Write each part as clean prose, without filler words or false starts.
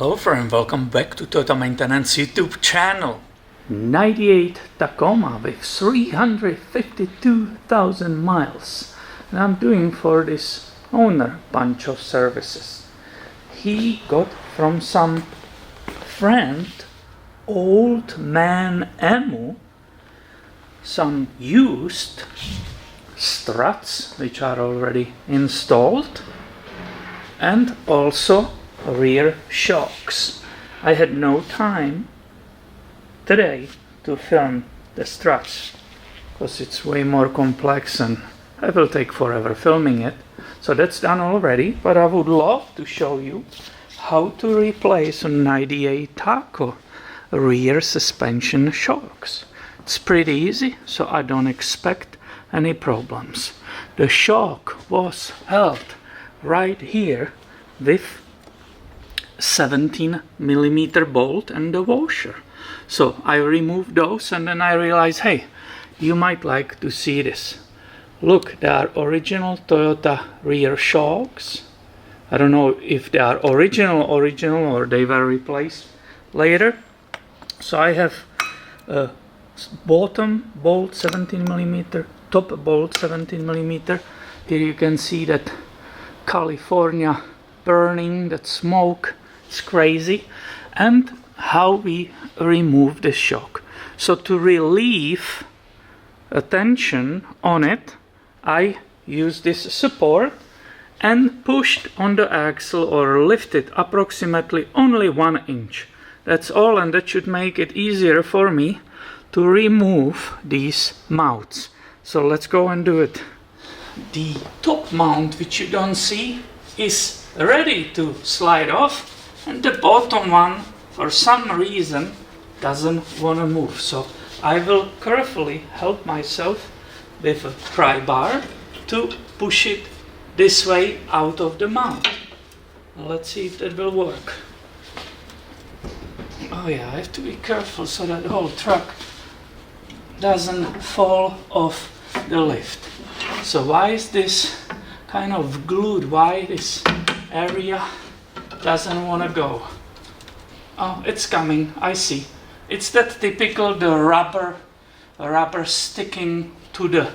Hello friend, welcome back to Toyota Maintenance YouTube channel. 98 Tacoma with 352,000 miles. And I'm doing for this owner bunch of services. He got from some friend, old man ammo, some used struts which are already installed, and also rear shocks. I had no time today to film the struts because it's way more complex and I will take forever filming it. So that's done already, but I would love to show you how to replace a 98 Taco rear suspension shocks. It's pretty easy, so I don't expect any problems. The shock was held right here with 17mm bolt and the washer. So I removed those and then I realized, hey, you might like to see this. Look, they are original Toyota rear shocks. I don't know if they are original or they were replaced later. So I have a bottom bolt 17mm, top bolt 17mm. Here you can see that California burning, that smoke. It's crazy. And how we remove the shock. So to relieve tension on it, I use this support and pushed on the axle or lifted approximately only 1 inch. That's all, and that should make it easier for me to remove these mounts. So let's go and do it. The top mount, which you don't see, is ready to slide off, and the bottom one for some reason doesn't want to move. So I will carefully help myself with a pry bar to push it this way out of the mount. Let's see if that will work. Oh yeah, I have to be careful so that the whole truck doesn't fall off the lift. So why is this kind of glued? Why this area doesn't want to go? Oh, it's coming, I see. It's that typical, the rubber sticking to the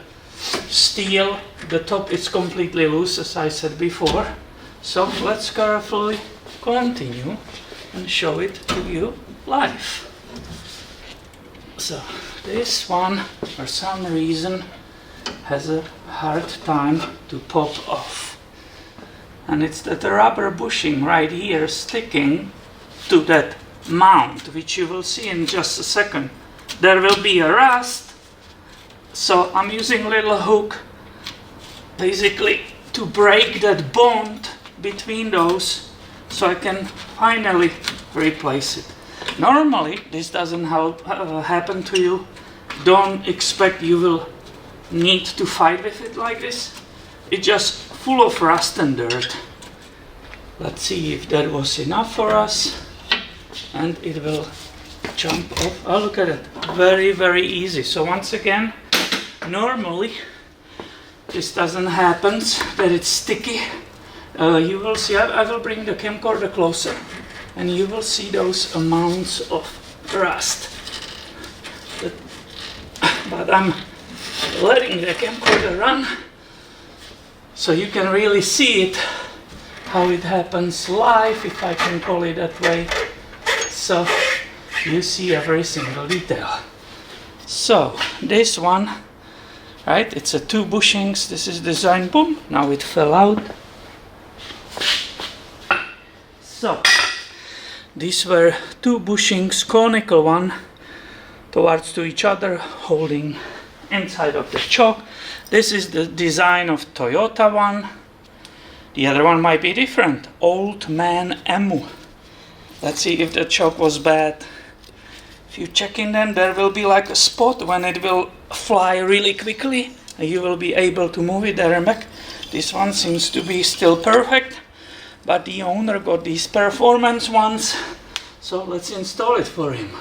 steel. The top is completely loose, as I said before. So let's carefully continue and show it to you live. So this one, for some reason, has a hard time to pop off. And it's that rubber bushing right here sticking to that mount, which you will see in just a second. There will be a rust, so I'm using a little hook basically to break that bond between those so I can finally replace it. Normally this doesn't happen to you. Don't expect you will need to fight with it like this. It's just full of rust and dirt. Let's see if that was enough for us. And it will jump off. Oh, look at it. Very, very easy. So once again, normally this doesn't happen, that it's sticky. You will see, I will bring the camcorder closer and you will see those amounts of rust. But I'm letting the camcorder run so you can really see it, how it happens live, if I can call it that way. So you see every single detail. So this one, right, it's a 2 bushings. This is design, boom, now it fell out. So these were 2 bushings, conical one towards to each other, holding inside of the choke. This is the design of Toyota one. The other one might be different. Old man ammo. Let's see if the choke was bad. If you check in them, there will be like a spot when it will fly really quickly and you will be able to move it there and back. This one seems to be still perfect, but the owner got these performance ones, so let's install it for him.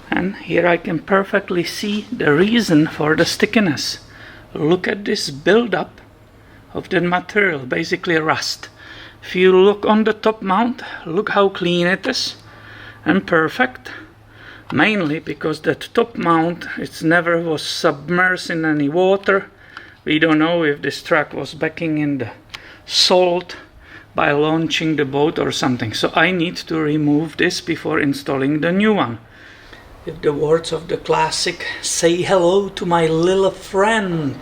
And here I can perfectly see the reason for the stickiness. Look at this buildup of the material, basically rust. If you look on the top mount, look how clean it is and perfect. Mainly because that top mount, it never was submerged in any water. We don't know if this truck was backing in the salt by launching the boat or something. So I need to remove this before installing the new one. With the words of the classic, say hello to my little friend.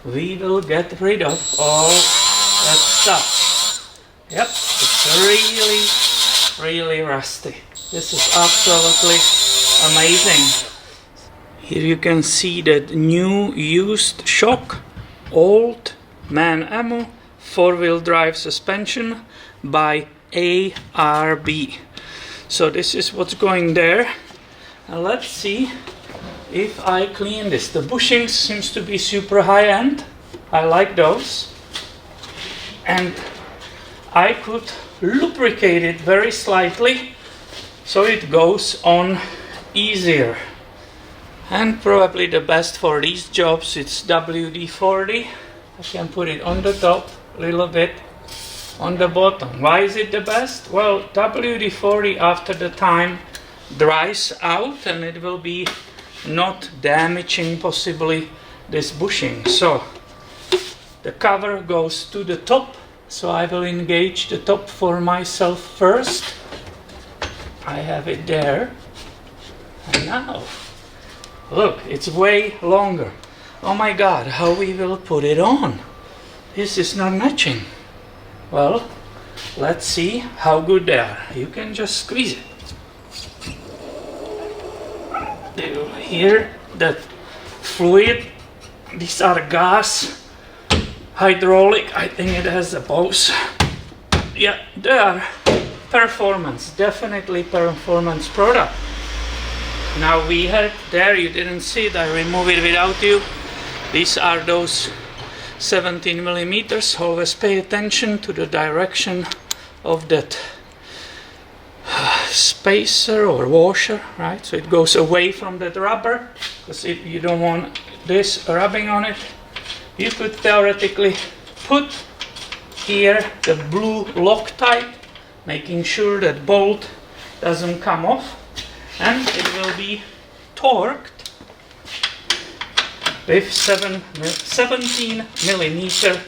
We will get rid of all that stuff. Yep, it's really rusty. This is absolutely amazing. Here you can see that new used shock, old man ammo, 4-wheel drive suspension by ARB. So this is what's going there. And let's see if I clean this. The bushings seems to be super high end. I like those. And I could lubricate it very slightly so it goes on easier. And probably the best for these jobs, it's WD-40. I can put it on the top, a little bit on the bottom. Why is it the best? Well, WD-40 after the time dries out and it will be not damaging possibly this bushing. So the cover goes to the top, so I will engage the top for myself first. I have it there, and now look, it's way longer. Oh my god, how we will put it on? This is not matching. Well, let's see how good they are. You can just squeeze it. You hear that fluid? These are gas, hydraulic. I think it has a both. Yeah, they are performance, definitely performance product. Now we had there, you didn't see it, I remove it without you. These are those 17 millimeters. Always pay attention to the direction of that spacer or washer, right? So it goes away from that rubber, because if you don't want this rubbing on it, you could theoretically put here the blue Loctite, making sure that bolt doesn't come off, and it will be torqued with 17 millimeter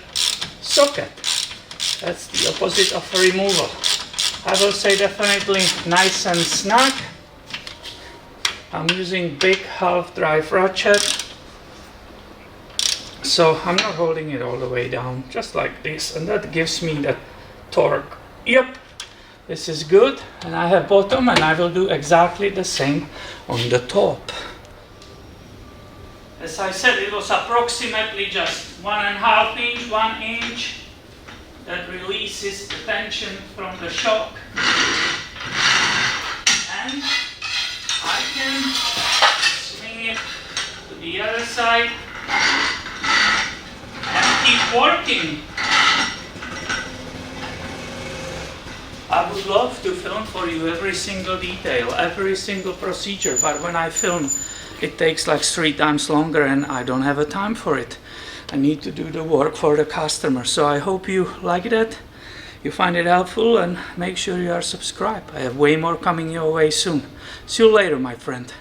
socket. That's the opposite of removal. I will say definitely nice and snug. I'm using big half drive ratchet, so I'm not holding it all the way down, just like this, and that gives me that torque. Yep, this is good, and I have bottom, and I will do exactly the same on the top. As I said, it was approximately just 1.5 inch, 1 inch. That releases the tension from the shock, and I can swing it to the other side and keep working. I would love to film for you every single detail, every single procedure, but when I film it takes like 3 times longer and I don't have a time for it. I need to do the work for the customer. So I hope you like that, you find it helpful, and make sure you are subscribed. I have way more coming your way soon. See you later, my friend.